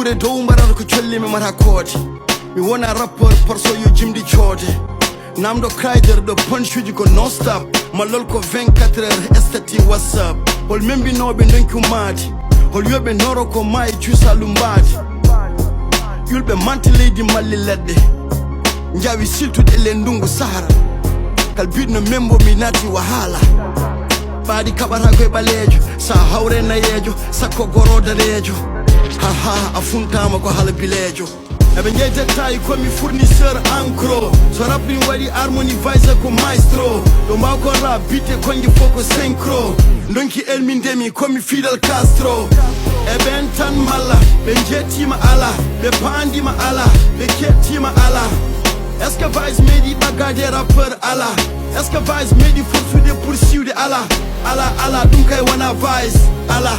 kure dow mbaɗata ko colli mi mata koode mi wona rapport par so yo jimdi coode namdo kayder ɗo punchuji ko non stop mallol ko 24 heures estati whatsapp hol membinoɓe donki maadi hol yoɓe noro ko maayi cuusa lumbaadi yulɓe manti leydi malli leɗɗe jawi siltude le ndungu sahara kal biɗno membo mi naati wahala ɓaadi kaɓata koye ɓaleejo sa hawre nayeejo sakko goro daneejo haha a funtama ko hala bileejo eɓe jeydetayi komi fournisseur encro so rabbin waɗi harmonie vise ko maestro ɗo mbawkon rap bite konje fof ko synchro donki elmindemi komi fidel castro e ɓen tan malla ɓe jettima ala ɓe pandima ala ɓe kettima ala est ce que vise meeɗi ɓaggade rappeur ala est ce que vise meeɗi fortude poursuivde ala ala ala ɗum kay wona vise ala